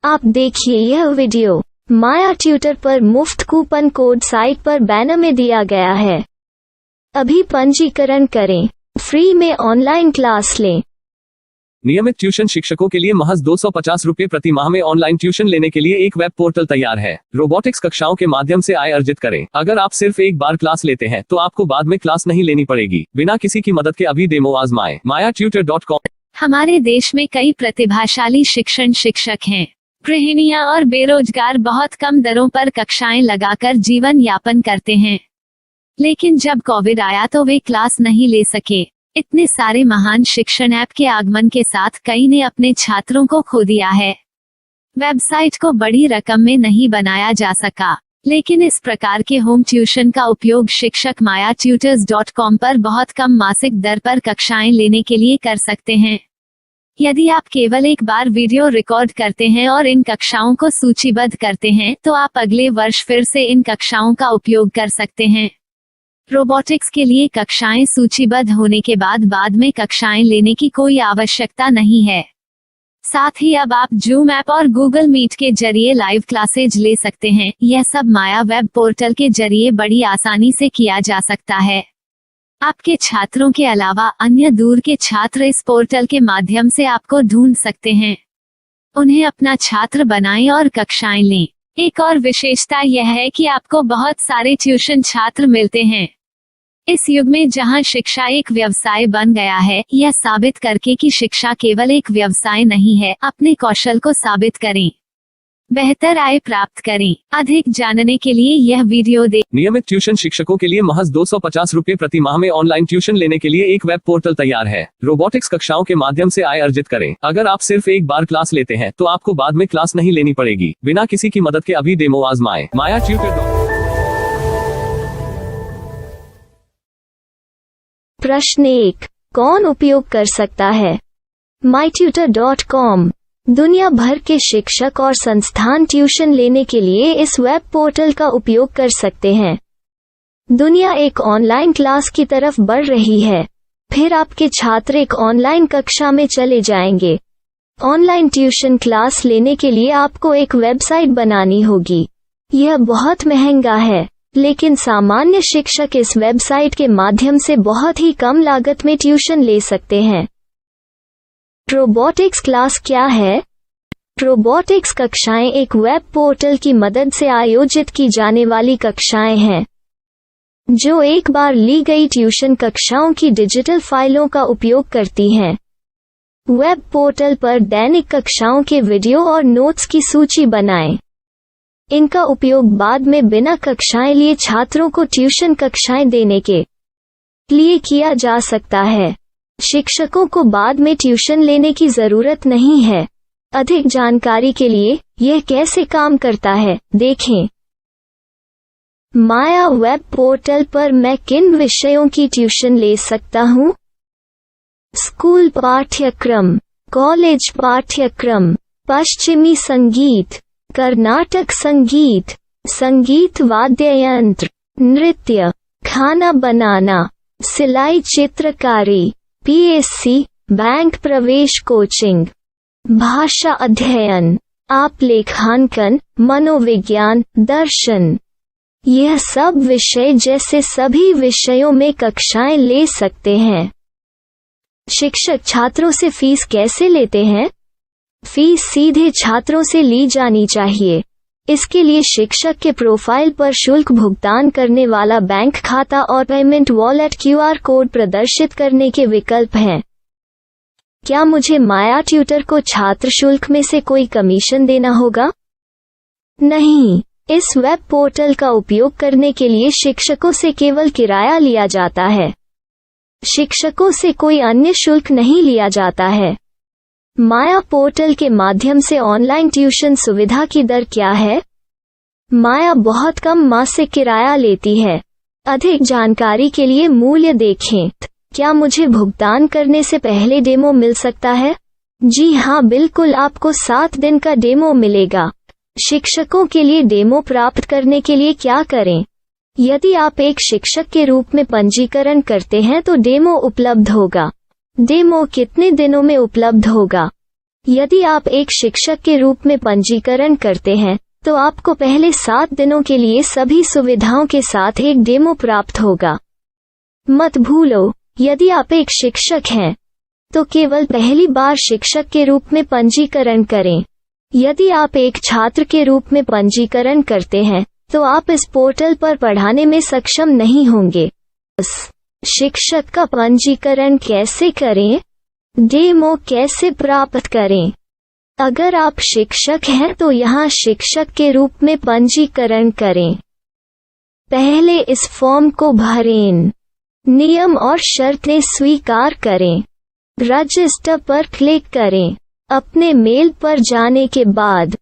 आप देखिए यह वीडियो माया ट्यूटर पर मुफ्त कूपन कोड साइट पर बैनर में दिया गया है। अभी पंजीकरण करें, फ्री में ऑनलाइन क्लास लें। नियमित ट्यूशन शिक्षकों के लिए महज 250 रुपये प्रति माह में ऑनलाइन ट्यूशन लेने के लिए एक वेब पोर्टल तैयार है। रोबोटिक्स कक्षाओं के माध्यम से आय अर्जित करें। अगर आप सिर्फ एक बार क्लास लेते हैं तो आपको बाद में क्लास नहीं लेनी पड़ेगी। बिना किसी की मदद के अभी डेमो आजमाएं। mayaTutor.com। हमारे देश में कई प्रतिभाशाली शिक्षक हैं। गृहिणियां और बेरोजगार बहुत कम दरों पर कक्षाएं लगाकर जीवन यापन करते हैं, लेकिन जब कोविड आया तो वे क्लास नहीं ले सके। इतने सारे महान शिक्षण ऐप के आगमन के साथ कई ने अपने छात्रों को खो दिया है। वेबसाइट को बड़ी रकम में नहीं बनाया जा सका, लेकिन इस प्रकार के होम ट्यूशन का उपयोग शिक्षक mayaTutors.com पर बहुत कम मासिक दर पर कक्षाएं लेने के लिए कर सकते हैं। यदि आप केवल एक बार वीडियो रिकॉर्ड करते हैं और इन कक्षाओं को सूचीबद्ध करते हैं तो आप अगले वर्ष फिर से इन कक्षाओं का उपयोग कर सकते हैं। रोबोटिक्स के लिए कक्षाएं सूचीबद्ध होने के बाद में कक्षाएं लेने की कोई आवश्यकता नहीं है। साथ ही अब आप जूम ऐप और गूगल मीट के जरिए लाइव क्लासेज ले सकते हैं। यह सब माया वेब पोर्टल के जरिए बड़ी आसानी से किया जा सकता है। आपके छात्रों के अलावा अन्य दूर के छात्र इस पोर्टल के माध्यम से आपको ढूंढ सकते हैं। उन्हें अपना छात्र बनाएं और कक्षाएं लें। एक और विशेषता यह है कि आपको बहुत सारे ट्यूशन छात्र मिलते हैं। इस युग में जहां शिक्षा एक व्यवसाय बन गया है, यह साबित करके कि शिक्षा केवल एक व्यवसाय नहीं है, अपने कौशल को साबित करें, बेहतर आय प्राप्त करें। अधिक जानने के लिए यह वीडियो देखें। नियमित ट्यूशन शिक्षकों के लिए महज 250 रुपये प्रति माह में ऑनलाइन ट्यूशन लेने के लिए एक वेब पोर्टल तैयार है। रोबोटिक्स कक्षाओं के माध्यम से आय अर्जित करें। अगर आप सिर्फ एक बार क्लास लेते हैं तो आपको बाद में क्लास नहीं लेनी पड़ेगी। बिना किसी की मदद के अभी डेमो आजमाएं। mayaTutor। प्रश्न 1, कौन उपयोग कर सकता है? myTutor.com। दुनिया भर के शिक्षक और संस्थान ट्यूशन लेने के लिए इस वेब पोर्टल का उपयोग कर सकते हैं। दुनिया एक ऑनलाइन क्लास की तरफ बढ़ रही है। फिर आपके छात्र एक ऑनलाइन कक्षा में चले जाएंगे। ऑनलाइन ट्यूशन क्लास लेने के लिए आपको एक वेबसाइट बनानी होगी। यह बहुत महंगा है, लेकिन सामान्य शिक्षक इस वेबसाइट के माध्यम से बहुत ही कम लागत में ट्यूशन ले सकते हैं। रोबोटिक्स क्लास क्या है? रोबोटिक्स कक्षाएं एक वेब पोर्टल की मदद से आयोजित की जाने वाली कक्षाएं हैं, जो एक बार ली गई ट्यूशन कक्षाओं की डिजिटल फाइलों का उपयोग करती हैं। वेब पोर्टल पर दैनिक कक्षाओं के वीडियो और नोट्स की सूची बनाएं। इनका उपयोग बाद में बिना कक्षाएं लिए छात्रों को ट्यूशन कक्षाएं देने के लिए किया जा सकता है। शिक्षकों को बाद में ट्यूशन लेने की जरूरत नहीं है। अधिक जानकारी के लिए यह कैसे काम करता है, देखें। माया वेब पोर्टल पर मैं किन विषयों की ट्यूशन ले सकता हूँ? स्कूल पाठ्यक्रम, कॉलेज पाठ्यक्रम, पश्चिमी संगीत, कर्नाटक संगीत, संगीत वाद्य यंत्र, नृत्य, खाना बनाना, सिलाई चित्रकारी, PSC, बैंक प्रवेश कोचिंग, भाषा अध्ययन, आप लेखांकन, मनोविज्ञान, दर्शन। यह सब विषय जैसे सभी विषयों में कक्षाएं ले सकते हैं। शिक्षक छात्रों से फीस कैसे लेते हैं? फीस सीधे छात्रों से ली जानी चाहिए। इसके लिए शिक्षक के प्रोफाइल पर शुल्क भुगतान करने वाला बैंक खाता और पेमेंट वॉलेट QR कोड प्रदर्शित करने के विकल्प हैं। क्या मुझे माया ट्यूटर को छात्र शुल्क में से कोई कमीशन देना होगा? नहीं, इस वेब पोर्टल का उपयोग करने के लिए शिक्षकों से केवल किराया लिया जाता है। शिक्षकों से कोई अन्य शुल्क नहीं लिया जाता है। माया पोर्टल के माध्यम से ऑनलाइन ट्यूशन सुविधा की दर क्या है? माया बहुत कम मासिक किराया लेती है। अधिक जानकारी के लिए मूल्य देखें। क्या मुझे भुगतान करने से पहले डेमो मिल सकता है? जी हाँ, बिल्कुल, आपको 7 दिन का डेमो मिलेगा। शिक्षकों के लिए डेमो प्राप्त करने के लिए क्या करें? यदि आप एक शिक्षक के रूप में पंजीकरण करते हैं तो डेमो उपलब्ध होगा। डेमो कितने दिनों में उपलब्ध होगा? यदि आप एक शिक्षक के रूप में पंजीकरण करते हैं तो आपको पहले 7 दिनों के लिए सभी सुविधाओं के साथ एक डेमो प्राप्त होगा। मत भूलो, यदि आप एक शिक्षक हैं तो केवल पहली बार शिक्षक के रूप में पंजीकरण करें। यदि आप एक छात्र के रूप में पंजीकरण करते हैं तो आप इस पोर्टल पर पढ़ाने में सक्षम नहीं होंगे। शिक्षक का पंजीकरण कैसे करें? डेमो कैसे प्राप्त करें? अगर आप शिक्षक हैं तो यहाँ शिक्षक के रूप में पंजीकरण करें। पहले इस फॉर्म को भरें। नियम और शर्तें स्वीकार करें। रजिस्टर पर क्लिक करें। अपने मेल पर जाने के बाद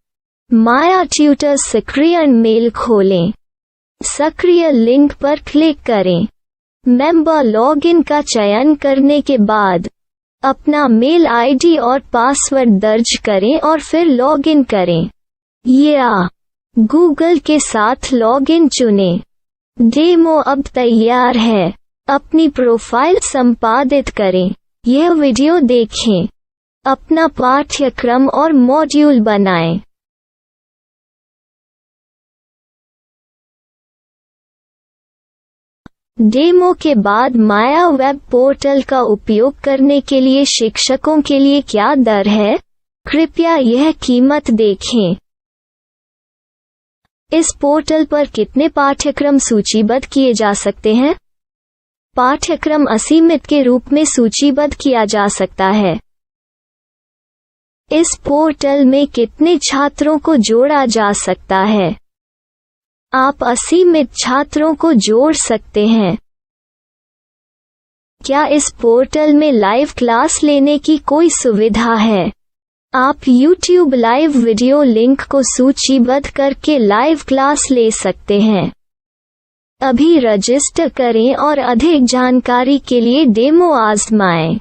माया ट्यूटर सक्रिय मेल खोलें। सक्रिय लिंक पर क्लिक करें। मेंबर लॉगिन का चयन करने के बाद अपना मेल आईडी और पासवर्ड दर्ज करें और फिर लॉगिन करें या गूगल के साथ लॉगिन चुनें। डेमो अब तैयार है। अपनी प्रोफाइल संपादित करें। यह वीडियो देखें। अपना पाठ्यक्रम और मॉड्यूल बनाएं। डेमो के बाद माया वेब पोर्टल का उपयोग करने के लिए शिक्षकों के लिए क्या दर है? कृपया यह कीमत देखें। इस पोर्टल पर कितने पाठ्यक्रम सूचीबद्ध किए जा सकते हैं? पाठ्यक्रम असीमित के रूप में सूचीबद्ध किया जा सकता है। इस पोर्टल में कितने छात्रों को जोड़ा जा सकता है? आप असीमित छात्रों को जोड़ सकते हैं। क्या इस पोर्टल में लाइव क्लास लेने की कोई सुविधा है? आप YouTube लाइव वीडियो लिंक को सूचीबद्ध करके लाइव क्लास ले सकते हैं। अभी रजिस्टर करें और अधिक जानकारी के लिए डेमो आजमाएं।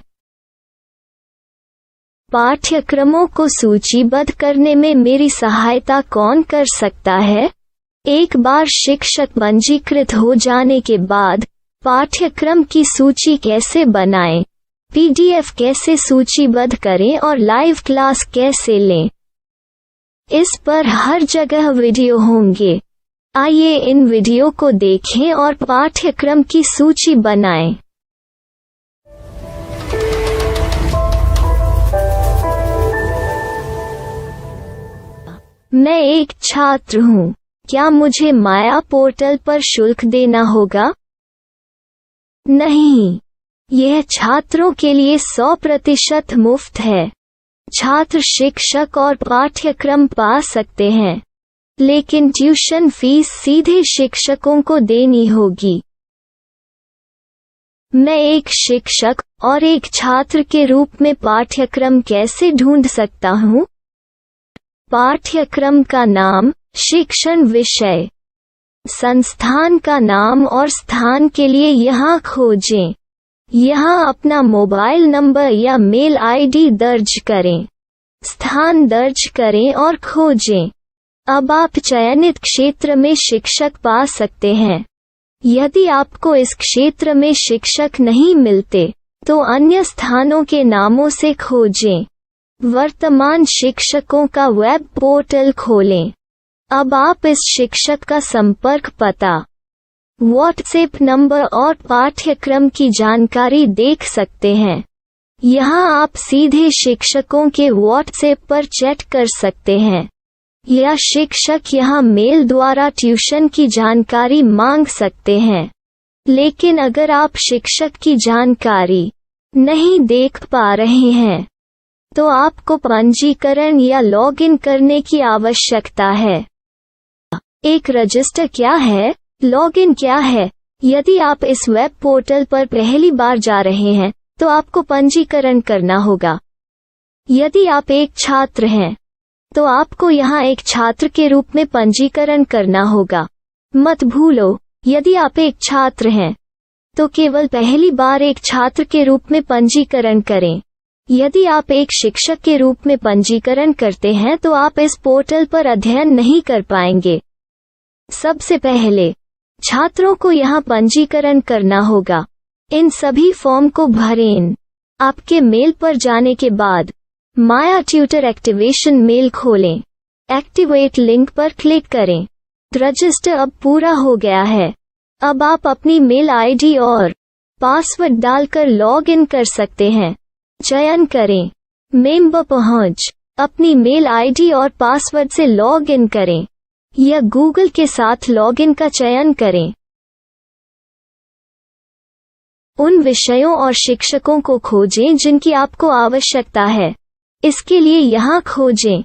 पाठ्यक्रमों को सूचीबद्ध करने में मेरी सहायता कौन कर सकता है? एक बार शिक्षक पंजीकृत हो जाने के बाद पाठ्यक्रम की सूची कैसे बनाएं, PDF कैसे सूचीबद्ध करें और लाइव क्लास कैसे लें, इस पर हर जगह वीडियो होंगे। आइए इन वीडियो को देखें और पाठ्यक्रम की सूची बनाएं। मैं एक छात्र हूँ। क्या मुझे माया पोर्टल पर शुल्क देना होगा? नहीं, यह छात्रों के लिए 100% मुफ्त है। छात्र शिक्षक और पाठ्यक्रम पा सकते हैं, लेकिन ट्यूशन फीस सीधे शिक्षकों को देनी होगी। मैं एक शिक्षक और एक छात्र के रूप में पाठ्यक्रम कैसे ढूंढ सकता हूँ? पाठ्यक्रम का नाम, शिक्षण विषय, संस्थान का नाम और स्थान के लिए यहाँ खोजें। यहाँ अपना मोबाइल नंबर या मेल आईडी दर्ज करें। स्थान दर्ज करें और खोजें। अब आप चयनित क्षेत्र में शिक्षक पा सकते हैं। यदि आपको इस क्षेत्र में शिक्षक नहीं मिलते तो अन्य स्थानों के नामों से खोजें। वर्तमान शिक्षकों का वेब पोर्टल खोलें। अब आप इस शिक्षक का संपर्क पता, व्हाट्सएप नंबर और पाठ्यक्रम की जानकारी देख सकते हैं। यहाँ आप सीधे शिक्षकों के व्हाट्सएप पर चैट कर सकते हैं या शिक्षक यहाँ मेल द्वारा ट्यूशन की जानकारी मांग सकते हैं। लेकिन अगर आप शिक्षक की जानकारी नहीं देख पा रहे हैं तो आपको पंजीकरण या लॉगिन करने की आवश्यकता है। एक रजिस्टर क्या है? लॉगिन क्या है? यदि आप इस वेब पोर्टल पर पहली बार जा रहे हैं तो आपको पंजीकरण करना होगा। यदि आप एक छात्र हैं तो आपको यहाँ एक छात्र के रूप में पंजीकरण करना होगा। मत भूलो, यदि आप एक छात्र हैं तो केवल पहली बार एक छात्र के रूप में पंजीकरण करें। यदि आप एक शिक्षक के रूप में पंजीकरण करते हैं तो आप इस पोर्टल पर अध्ययन नहीं कर पाएंगे। सबसे पहले छात्रों को यहाँ पंजीकरण करना होगा। इन सभी फॉर्म को भरें। आपके मेल पर जाने के बाद माया ट्यूटर एक्टिवेशन मेल खोलें। एक्टिवेट लिंक पर क्लिक करें। रजिस्टर अब पूरा हो गया है। अब आप अपनी मेल आईडी और पासवर्ड डालकर लॉग इन कर सकते हैं। चयन करें मेंबर पहुंच। अपनी मेल आईडी और पासवर्ड से लॉग इन करें या गूगल के साथ लॉगिन का चयन करें। उन विषयों और शिक्षकों को खोजें जिनकी आपको आवश्यकता है। इसके लिए यहाँ खोजें।